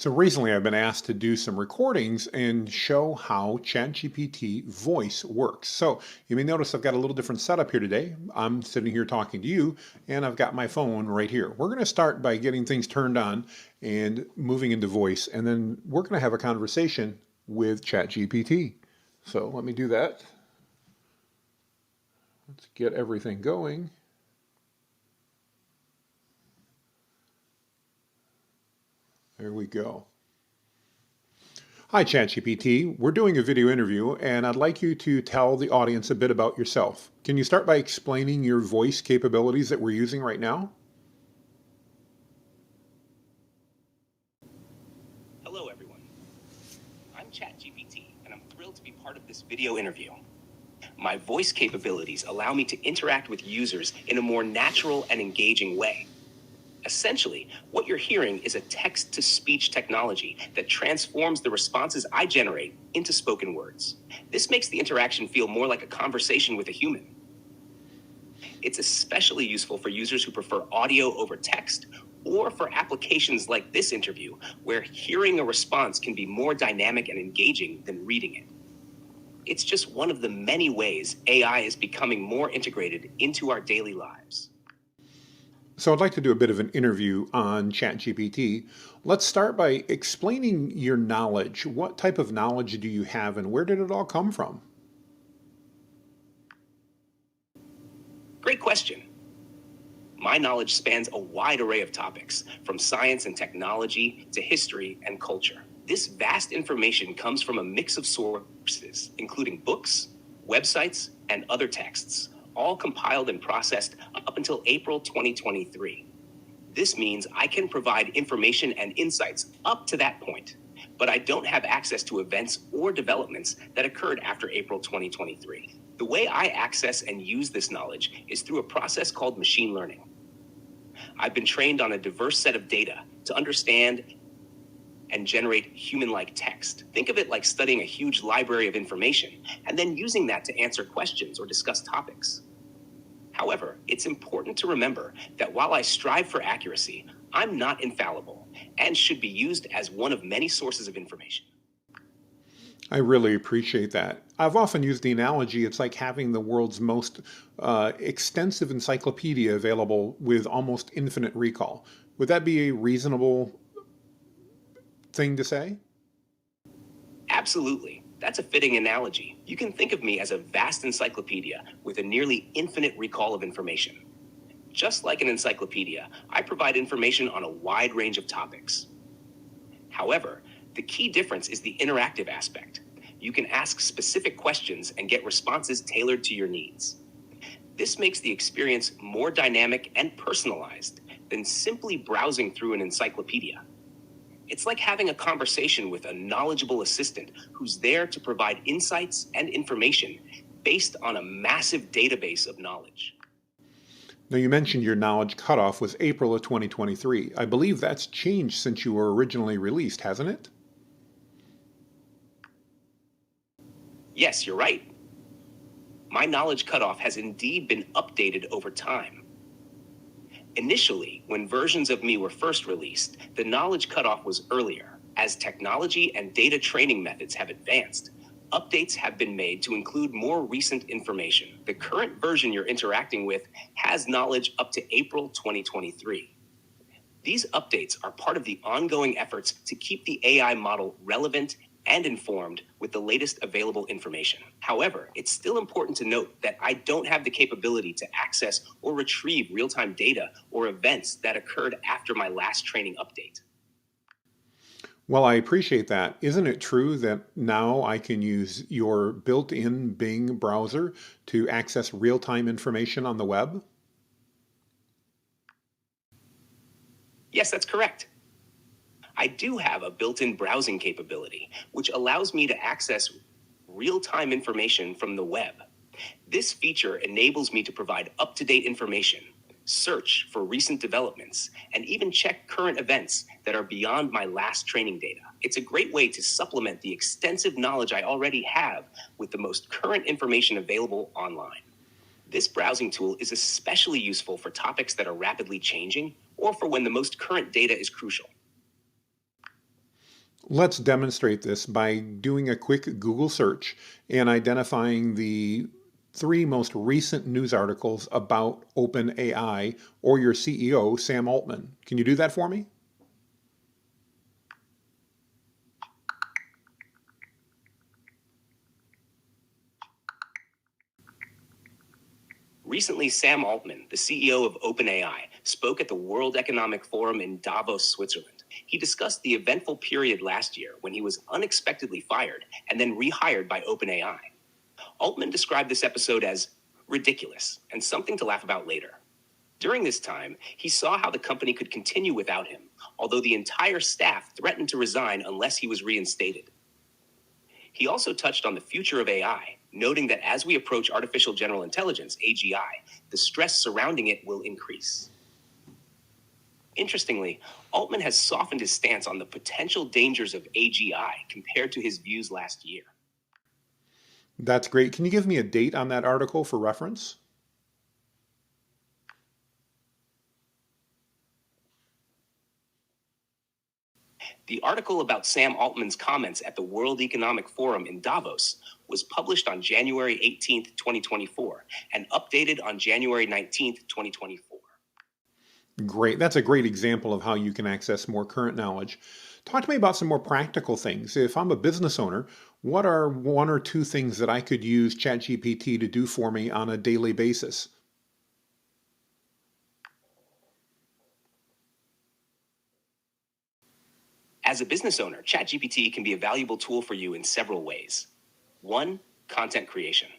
So recently I've been asked to do some recordings and show how ChatGPT Voice works. So you may notice I've got a little different setup here today. I'm sitting here talking to you and I've got my phone right here. We're going to start by getting things turned on and moving into voice, and then we're going to have a conversation with ChatGPT. So let me do that. Let's get everything going. There we go. Hi, ChatGPT. We're doing a video interview, and I'd like you to tell the audience a bit about yourself. Can you start by explaining your voice capabilities that we're using right now? Hello, everyone. I'm ChatGPT, and I'm thrilled to be part of this video interview. My voice capabilities allow me to interact with users in a more natural and engaging way. Essentially, what you're hearing is a text-to-speech technology that transforms the responses I generate into spoken words. This makes the interaction feel more like a conversation with a human. It's especially useful for users who prefer audio over text, or for applications like this interview, where hearing a response can be more dynamic and engaging than reading it. It's just one of the many ways AI is becoming more integrated into our daily lives. So I'd like to do a bit of an interview on ChatGPT. Let's start by explaining your knowledge. What type of knowledge do you have, and where did it all come from? Great question. My knowledge spans a wide array of topics, from science and technology to history and culture. This vast information comes from a mix of sources, including books, websites, and other texts, all compiled and processed up until April 2023. This means I can provide information and insights up to that point, but I don't have access to events or developments that occurred after April 2023. The way I access and use this knowledge is through a process called machine learning. I've been trained on a diverse set of data to understand and generate human-like text. Think of it like studying a huge library of information and then using that to answer questions or discuss topics. However, it's important to remember that while I strive for accuracy, I'm not infallible and should be used as one of many sources of information. I really appreciate that. I've often used the analogy it's like having the world's most extensive encyclopedia available with almost infinite recall. Would that be a reasonable thing to say? Absolutely. That's a fitting analogy. You can think of me as a vast encyclopedia with a nearly infinite recall of information. Just like an encyclopedia, I provide information on a wide range of topics. However, the key difference is the interactive aspect. You can ask specific questions and get responses tailored to your needs. This makes the experience more dynamic and personalized than simply browsing through an encyclopedia. It's like having a conversation with a knowledgeable assistant who's there to provide insights and information based on a massive database of knowledge. Now, you mentioned your knowledge cutoff was April of 2023. I believe that's changed since you were originally released, hasn't it? Yes, you're right. My knowledge cutoff has indeed been updated over time. Initially, when versions of me were first released, the knowledge cutoff was earlier. As technology and data training methods have advanced, updates have been made to include more recent information. The current version you're interacting with has knowledge up to April 2023. These updates are part of the ongoing efforts to keep the AI model relevant and informed with the latest available information. However, it's still important to note that I don't have the capability to access or retrieve real-time data or events that occurred after my last training update. Well, I appreciate that. Isn't it true that now I can use your built-in Bing browser to access real-time information on the web? Yes, that's correct. I do have a built-in browsing capability, which allows me to access real-time information from the web. This feature enables me to provide up-to-date information, search for recent developments, and even check current events that are beyond my last training data. It's a great way to supplement the extensive knowledge I already have with the most current information available online. This browsing tool is especially useful for topics that are rapidly changing or for when the most current data is crucial. Let's demonstrate this by doing a quick Google search and identifying the three most recent news articles about OpenAI or your CEO, Sam Altman. Can you do that for me? Recently, Sam Altman, the CEO of OpenAI, spoke at the World Economic Forum in Davos, Switzerland. He discussed the eventful period last year when he was unexpectedly fired and then rehired by OpenAI. Altman described this episode as ridiculous and something to laugh about later. During this time, he saw how the company could continue without him, although the entire staff threatened to resign unless he was reinstated. He also touched on the future of AI, noting that as we approach artificial general intelligence, AGI, the stress surrounding it will increase. Interestingly, Altman has softened his stance on the potential dangers of AGI compared to his views last year. That's great. Can you give me a date on that article for reference? The article about Sam Altman's comments at the World Economic Forum in Davos was published on January 18th, 2024, and updated on January 19th, 2024. Great. That's a great example of how you can access more current knowledge. Talk to me about some more practical things. If I'm a business owner, what are one or two things that I could use ChatGPT to do for me on a daily basis? As a business owner, ChatGPT can be a valuable tool for you in several ways. One, content creation.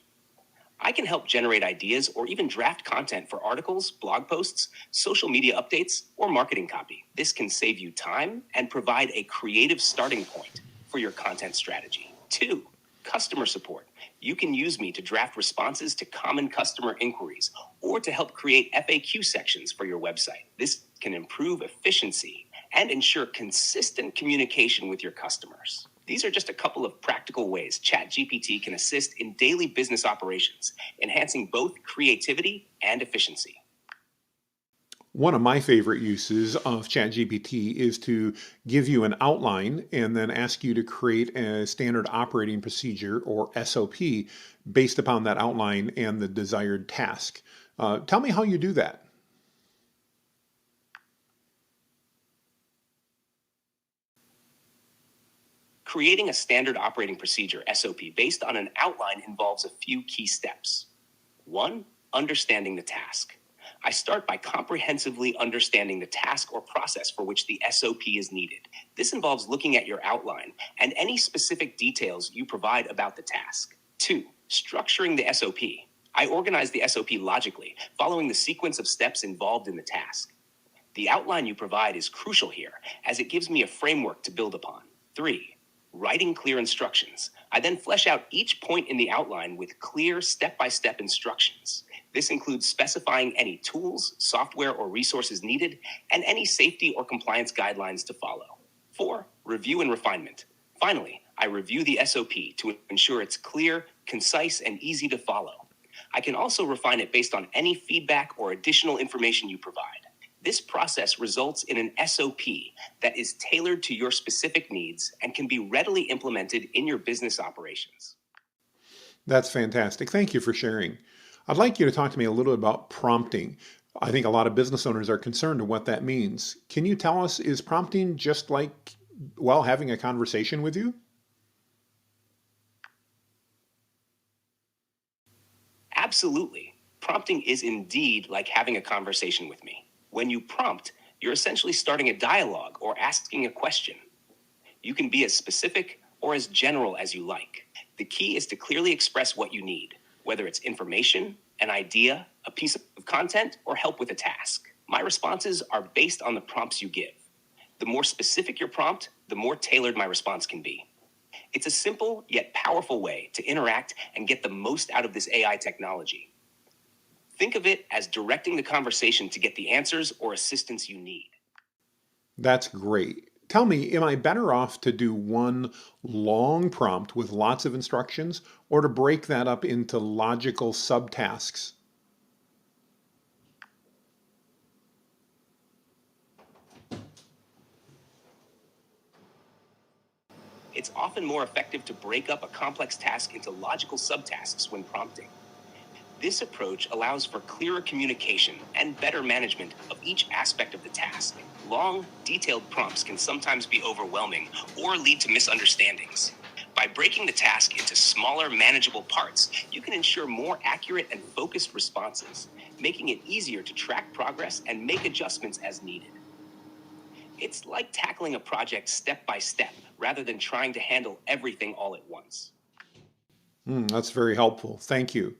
I can help generate ideas or even draft content for articles, blog posts, social media updates, or marketing copy. This can save you time and provide a creative starting point for your content strategy. Two, customer support. You can use me to draft responses to common customer inquiries or to help create FAQ sections for your website. This can improve efficiency and ensure consistent communication with your customers. These are just a couple of practical ways ChatGPT can assist in daily business operations, enhancing both creativity and efficiency. One of my favorite uses of ChatGPT is to give you an outline and then ask you to create a standard operating procedure or SOP based upon that outline and the desired task. Tell me how you do that. Creating a standard operating procedure, SOP, based on an outline involves a few key steps. One, understanding the task. I start by comprehensively understanding the task or process for which the SOP is needed. This involves looking at your outline and any specific details you provide about the task. Two, structuring the SOP. I organize the SOP logically, following the sequence of steps involved in the task. The outline you provide is crucial here, as it gives me a framework to build upon. Three, writing clear instructions. I then flesh out each point in the outline with clear step-by-step instructions. This includes specifying any tools, software, or resources needed, and any safety or compliance guidelines to follow. Four, review and refinement. Finally, I review the SOP to ensure it's clear, concise, and easy to follow. I can also refine it based on any feedback or additional information you provide. This process results in an SOP that is tailored to your specific needs and can be readily implemented in your business operations. That's fantastic. Thank you for sharing. I'd like you to talk to me a little bit about prompting. I think a lot of business owners are concerned of what that means. Can you tell us, is prompting just like, well, having a conversation with you? Absolutely. Prompting is indeed like having a conversation with me. When you prompt, you're essentially starting a dialogue or asking a question. You can be as specific or as general as you like. The key is to clearly express what you need, whether it's information, an idea, a piece of content, or help with a task. My responses are based on the prompts you give. The more specific your prompt, the more tailored my response can be. It's a simple yet powerful way to interact and get the most out of this AI technology. Think of it as directing the conversation to get the answers or assistance you need. That's great. Tell me, am I better off to do one long prompt with lots of instructions or to break that up into logical subtasks? It's often more effective to break up a complex task into logical subtasks when prompting. This approach allows for clearer communication and better management of each aspect of the task. Long, detailed prompts can sometimes be overwhelming or lead to misunderstandings. By breaking the task into smaller, manageable parts, you can ensure more accurate and focused responses, making it easier to track progress and make adjustments as needed. It's like tackling a project step by step rather than trying to handle everything all at once. That's very helpful. Thank you.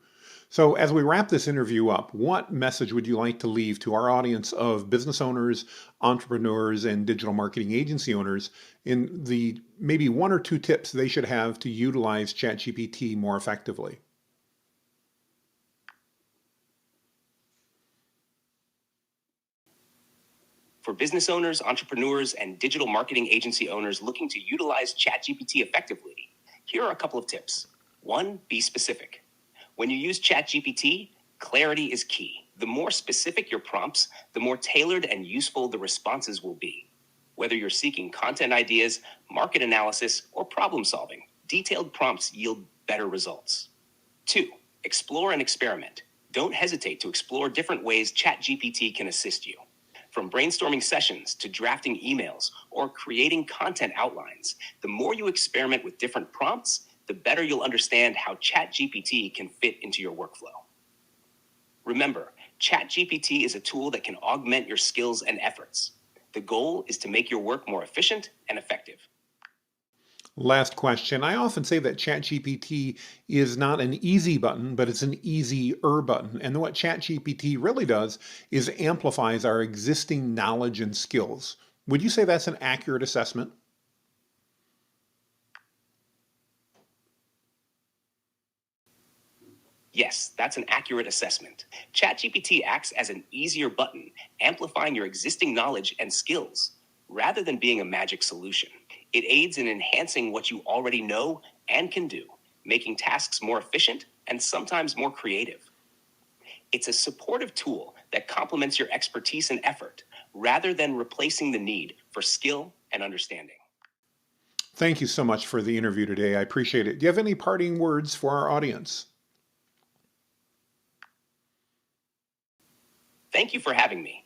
So, as we wrap this interview up, what message would you like to leave to our audience of business owners, entrepreneurs, and digital marketing agency owners in the maybe one or two tips they should have to utilize ChatGPT more effectively? For business owners, entrepreneurs, and digital marketing agency owners looking to utilize ChatGPT effectively, here are a couple of tips. 1, be specific. When you use ChatGPT, clarity is key. The more specific your prompts, the more tailored and useful the responses will be. Whether you're seeking content ideas, market analysis, or problem solving, detailed prompts yield better results. 2, explore and experiment. Don't hesitate to explore different ways ChatGPT can assist you. From brainstorming sessions to drafting emails or creating content outlines, the more you experiment with different prompts, the better you'll understand how ChatGPT can fit into your workflow. Remember, ChatGPT is a tool that can augment your skills and efforts. The goal is to make your work more efficient and effective. Last question. I often say that ChatGPT is not an easy button, but it's an easier button. And what ChatGPT really does is amplifies our existing knowledge and skills. Would you say that's an accurate assessment? Yes, that's an accurate assessment. ChatGPT acts as an easier button, amplifying your existing knowledge and skills, rather than being a magic solution. It aids in enhancing what you already know and can do, making tasks more efficient and sometimes more creative. It's a supportive tool that complements your expertise and effort, rather than replacing the need for skill and understanding. Thank you so much for the interview today. I appreciate it. Do you have any parting words for our audience? Thank you for having me.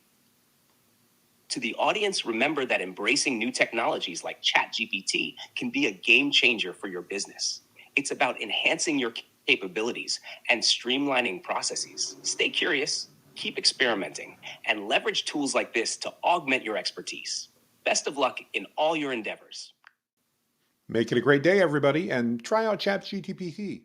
To the audience, remember that embracing new technologies like ChatGPT can be a game changer for your business. It's about enhancing your capabilities and streamlining processes. Stay curious, keep experimenting, and leverage tools like this to augment your expertise. Best of luck in all your endeavors. Make it a great day, everybody, and try out ChatGPT.